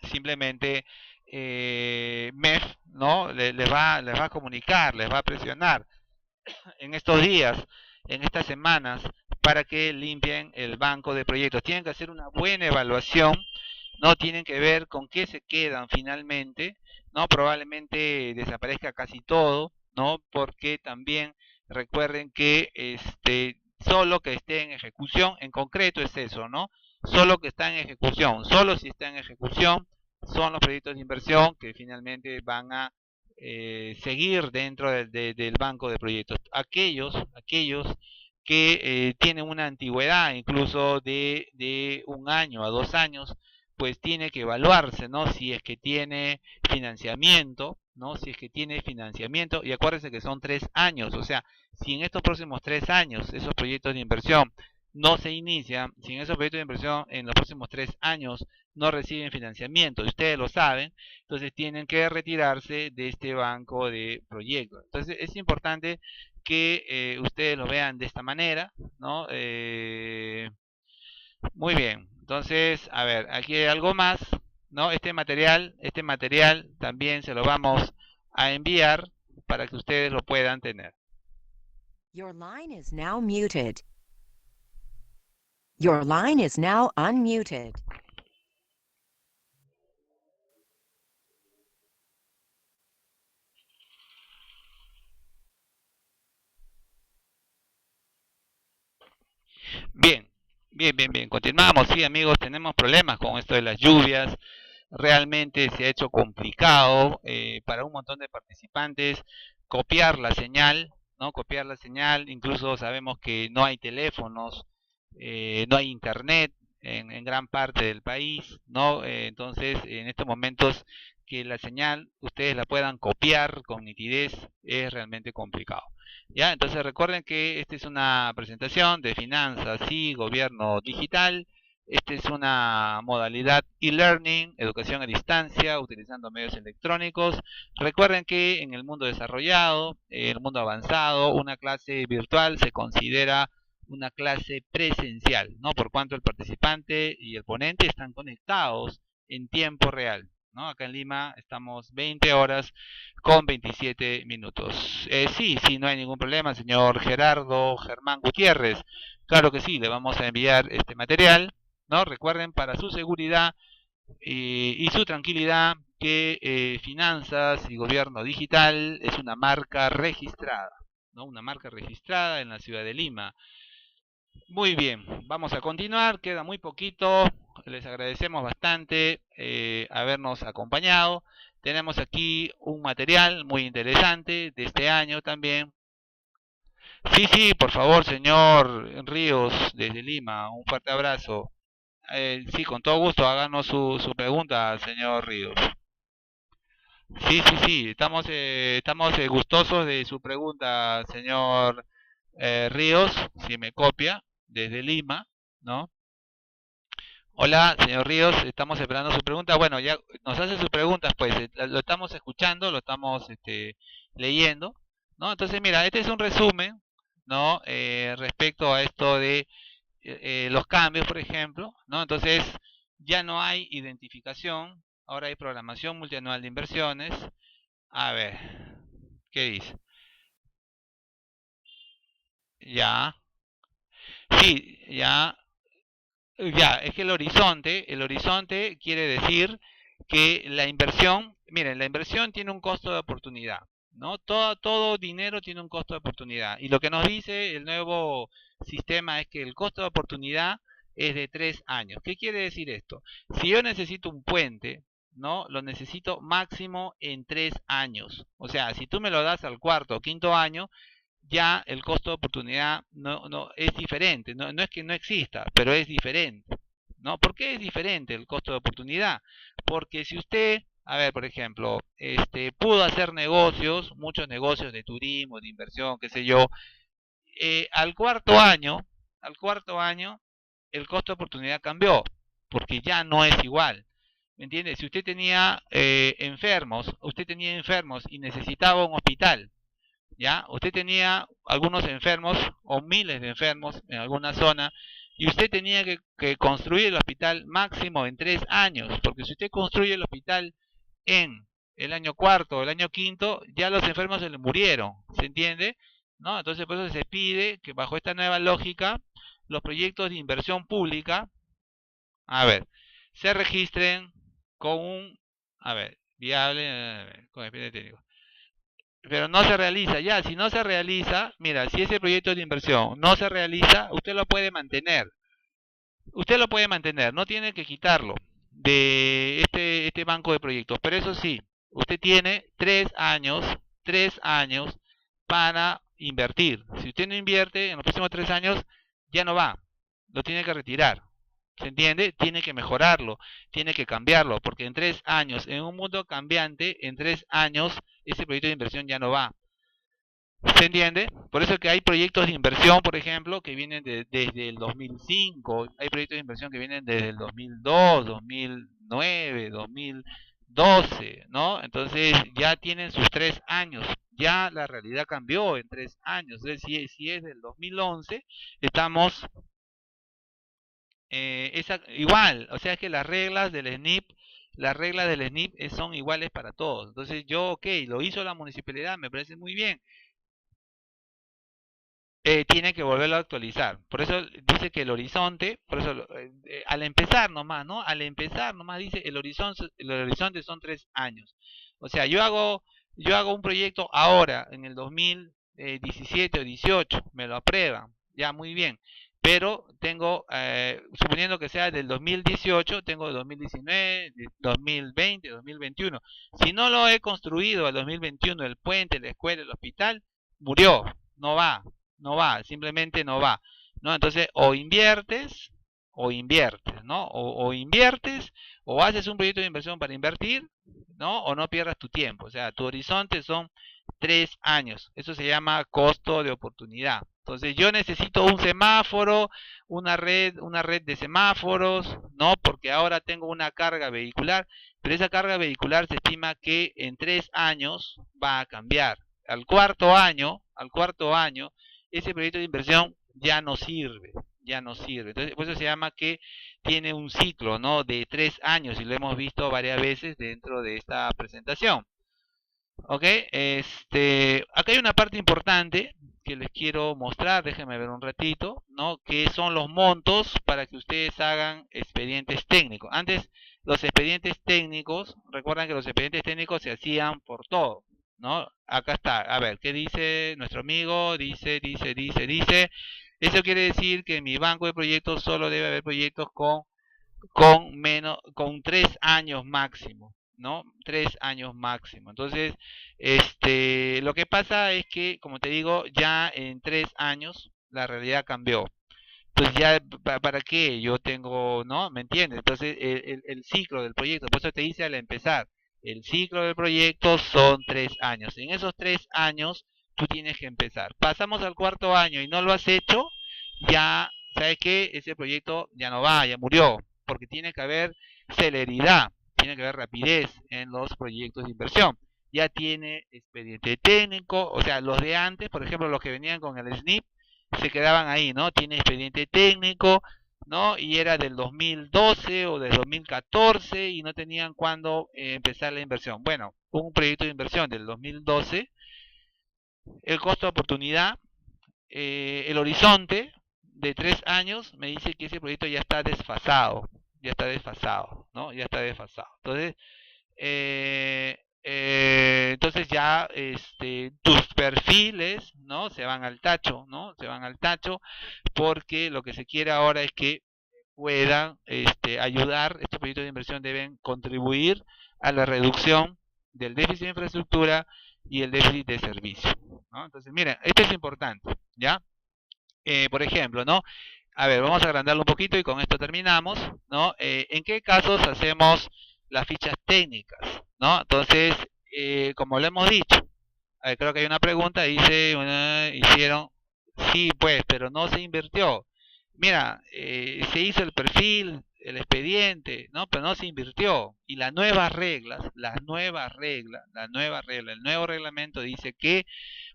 A: simplemente MEF, ¿no? Les va a comunicar, les va a presionar en estos días, en estas semanas, para que limpien el banco de proyectos. Tienen que hacer una buena evaluación, no tienen que ver con qué se quedan finalmente, ¿no? Probablemente desaparezca casi todo, ¿no? Porque también recuerden que solo que esté en ejecución, en concreto es eso, ¿no? Solo que está en ejecución, solo si está en ejecución son los proyectos de inversión que finalmente van a seguir dentro del banco de proyectos. Aquellos que tienen una antigüedad incluso de 1 año a 2 años, pues tiene que evaluarse, ¿no? Si es que tiene financiamiento, ¿no? Si es que tiene financiamiento, y acuérdense que son 3 años, o sea, si en estos próximos 3 años esos proyectos de inversión no se inician, si en esos proyectos de inversión en los próximos 3 años no reciben financiamiento, y ustedes lo saben, entonces tienen que retirarse de este banco de proyectos. Entonces es importante que ustedes lo vean de esta manera, ¿no? Muy bien, entonces, a ver, aquí hay algo más, ¿no? Este material también se lo vamos a enviar para que ustedes lo puedan tener.
B: Your line is now muted. Your line is now unmuted.
A: Bien, bien. Continuamos. Sí, amigos, tenemos problemas con esto de las lluvias. Realmente se ha hecho complicado para un montón de participantes copiar la señal, ¿no? Copiar la señal. Incluso sabemos que no hay teléfonos, no hay internet en gran parte del país, ¿no? Entonces, en estos momentos que la señal ustedes la puedan copiar con nitidez es realmente complicado. ¿Ya? Entonces recuerden que esta es una presentación de finanzas y gobierno digital. Esta es una modalidad e-learning, educación a distancia, utilizando medios electrónicos. Recuerden que en el mundo desarrollado, en el mundo avanzado, una clase virtual se considera una clase presencial, ¿no? Por cuanto el participante y el ponente están conectados en tiempo real, ¿no? Acá en Lima estamos 20 horas con 27 minutos. Sí, no hay ningún problema, señor Gerardo Germán Gutiérrez. Claro que sí, le vamos a enviar este material, ¿no? Recuerden, para su seguridad y su tranquilidad, que Finanzas y Gobierno Digital es una marca registrada, ¿no? Una marca registrada en la ciudad de Lima. Muy bien, vamos a continuar, queda muy poquito, les agradecemos bastante habernos acompañado. Tenemos aquí un material muy interesante de este año también. Sí, por favor, señor Ríos, desde Lima, un fuerte abrazo. Sí, con todo gusto, háganos su pregunta, señor Ríos. Sí, estamos gustosos de su pregunta, señor Ríos, si me copia, desde Lima, ¿no? Hola, señor Ríos, estamos esperando su pregunta. Bueno, ya nos hace sus preguntas, pues lo estamos escuchando, lo estamos leyendo, ¿no? Entonces, mira, este es un resumen, ¿no? Respecto a esto de los cambios, por ejemplo, ¿no? Entonces, ya no hay identificación, ahora hay programación multianual de inversiones. A ver, ¿qué dice? Ya, sí, ya, es que el horizonte quiere decir que la inversión, miren, la inversión tiene un costo de oportunidad, ¿no? Todo dinero tiene un costo de oportunidad. Y lo que nos dice el nuevo sistema es que el costo de oportunidad es de 3 años. ¿Qué quiere decir esto? Si yo necesito un puente, ¿no? Lo necesito máximo en 3 años. O sea, si tú me lo das al cuarto o quinto año, ya el costo de oportunidad no es diferente. No es que no exista, pero es diferente. ¿No? ¿Por qué es diferente el costo de oportunidad? Porque si usted, a ver, por ejemplo, pudo hacer negocios, muchos negocios de turismo, de inversión, qué sé yo, al cuarto año, el costo de oportunidad cambió, porque ya no es igual. ¿Me entiende? Si usted tenía enfermos y necesitaba un hospital, ¿ya? Usted tenía algunos enfermos o miles de enfermos en alguna zona y usted tenía que construir el hospital máximo en 3 años, porque si usted construye el hospital en el año cuarto o el año quinto, ya los enfermos se le murieron, ¿se entiende? ¿No? Entonces por eso se pide que bajo esta nueva lógica, los proyectos de inversión pública, a ver, se registren con a ver, viable, con expediente técnico, pero no se realiza. Ya, si no se realiza, mira, si ese proyecto de inversión no se realiza, usted lo puede mantener. Usted lo puede mantener, no tiene que quitarlo de este banco de proyectos. Pero eso sí, usted tiene 3 años para invertir. Si usted no invierte en los próximos 3 años, ya no va, lo tiene que retirar. ¿Se entiende? Tiene que mejorarlo, tiene que cambiarlo, porque en 3 años, en un mundo cambiante, en 3 años, ese proyecto de inversión ya no va. ¿Se entiende? Por eso es que hay proyectos de inversión, por ejemplo, que vienen desde el 2005, hay proyectos de inversión que vienen desde el 2002, 2009, 2012, ¿no? Entonces ya tienen sus 3 años, ya la realidad cambió en 3 años. Entonces, si es del 2011, estamos igual, o sea que las reglas del SNIP son iguales para todos. Entonces yo, ok, lo hizo la municipalidad, me parece muy bien, tiene que volverlo a actualizar. Por eso dice que el horizonte, por eso al empezar nomás, ¿no? Al empezar nomás dice el horizonte son 3 años. O sea, yo hago un proyecto ahora, en el 2017 o 18, me lo aprueban, ya muy bien. pero tengo, suponiendo que sea del 2018, tengo 2019, 2020, 2021. Si no lo he construido al 2021, el puente, la escuela, el hospital, murió, no va, no va, simplemente no va, ¿no? Entonces, o inviertes, ¿no? O inviertes, o haces un proyecto de inversión para invertir, ¿no? O no pierdas tu tiempo, o sea, tu horizonte son 3 años. Eso se llama costo de oportunidad. Entonces yo necesito un semáforo, una red de semáforos, ¿no? Porque ahora tengo una carga vehicular, pero esa carga vehicular se estima que en 3 años va a cambiar. Al cuarto año, ese proyecto de inversión ya no sirve, ya no sirve. Entonces, por eso se llama que tiene un ciclo, ¿no? De 3 años y lo hemos visto varias veces dentro de esta presentación. Ok, acá hay una parte importante que les quiero mostrar, déjenme ver un ratito, ¿no? Que son los montos para que ustedes hagan expedientes técnicos. Antes, los expedientes técnicos, recuerdan que los expedientes técnicos se hacían por todo, ¿no? Acá está, a ver, ¿qué dice nuestro amigo? Dice. Eso quiere decir que en mi banco de proyectos solo debe haber proyectos con 3 años máximo, ¿no? 3 años máximo. Entonces, lo que pasa es que, como te digo, ya en 3 años la realidad cambió. Entonces ya, ¿para qué? Yo tengo, ¿no? ¿Me entiendes? Entonces, el ciclo del proyecto, por eso te dice al empezar, el ciclo del proyecto son 3 años. En esos 3 años, tú tienes que empezar. Pasamos al cuarto año y no lo has hecho, ya, ¿sabes qué? Ese proyecto ya no va, ya murió, porque tiene que haber celeridad, tiene que haber rapidez en los proyectos de inversión. Ya tiene expediente técnico, o sea, los de antes, por ejemplo, los que venían con el SNIP, se quedaban ahí, ¿no? Tiene expediente técnico, ¿no? Y era del 2012 o del 2014 y no tenían cuándo empezar la inversión. Bueno, un proyecto de inversión del 2012, el costo de oportunidad, el horizonte de 3 años me dice que ese proyecto ya está desfasado, ¿no? Ya está desfasado. Entonces ya tus perfiles, ¿no? Se van al tacho, ¿no? Se van al tacho porque lo que se quiere ahora es que puedan ayudar, estos proyectos de inversión deben contribuir a la reducción del déficit de infraestructura y el déficit de servicio, ¿no? Entonces, miren, esto es importante, ¿ya? Por ejemplo, ¿no? A ver, vamos a agrandarlo un poquito y con esto terminamos, ¿no? ¿En qué casos hacemos las fichas técnicas, ¿no? Entonces, como lo hemos dicho, creo que hay una pregunta, dice, hicieron, sí, pues, pero no se invirtió. Mira, se hizo el perfil, el expediente, ¿no? Pero no se invirtió. Y las nuevas reglas, el nuevo reglamento dice que,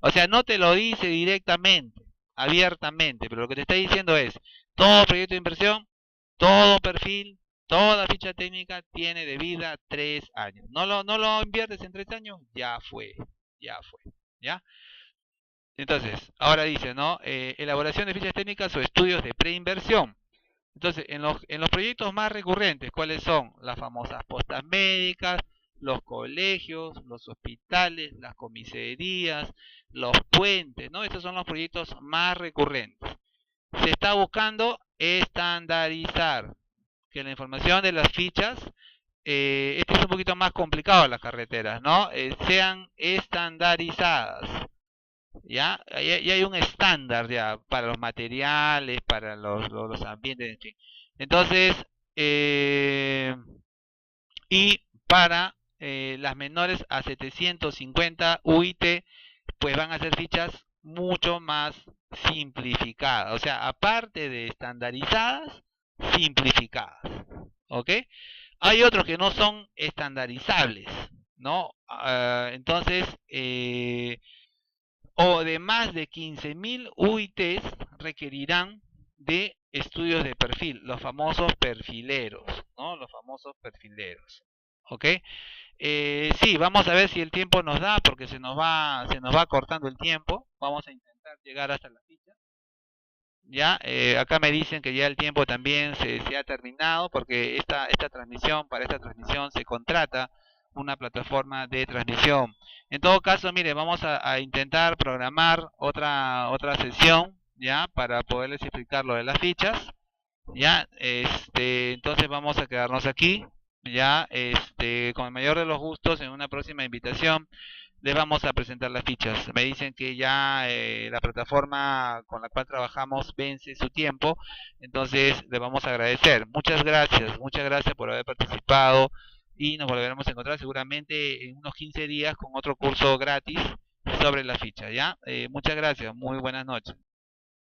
A: o sea, no te lo dice directamente, abiertamente, pero lo que te está diciendo es, todo proyecto de inversión, todo perfil, toda ficha técnica tiene de vida 3 años. No lo inviertes en 3 años, ya fue, ¿ya? Entonces, ahora dice, ¿no? Elaboración de fichas técnicas o estudios de preinversión. Entonces, en los proyectos más recurrentes, ¿cuáles son? Las famosas postas médicas, los colegios, los hospitales, las comisarías, los puentes, ¿no? Estos son los proyectos más recurrentes. Se está buscando estandarizar que la información de las fichas, este es un poquito más complicado las carreteras, ¿no? Sean estandarizadas. ¿Ya? Y hay un estándar ya para los materiales, para los ambientes, en fin. Entonces, y para las menores a 750 UIT, pues van a ser fichas mucho más simplificadas. O sea, aparte de estandarizadas, simplificadas. ¿Ok? Hay otros que no son estandarizables, ¿no? Entonces, o de más de 15.000 UITs requerirán de estudios de perfil, los famosos perfileros, ¿no? Los famosos perfileros. ¿Ok? Sí, vamos a ver si el tiempo nos da, porque se nos va cortando el tiempo. Vamos a intentar llegar hasta la ficha. Ya, acá me dicen que ya el tiempo también se ha terminado, porque para esta transmisión se contrata una plataforma de transmisión. En todo caso, mire, vamos a intentar programar otra sesión ya, para poderles explicar lo de las fichas. Ya, entonces vamos a quedarnos aquí. Ya, con el mayor de los gustos, en una próxima invitación les vamos a presentar las fichas. Me dicen que ya la plataforma con la cual trabajamos vence su tiempo, entonces les vamos a agradecer. Muchas gracias por haber participado y nos volveremos a encontrar seguramente en unos 15 días con otro curso gratis sobre la ficha, ¿ya? Muchas gracias, muy buenas noches.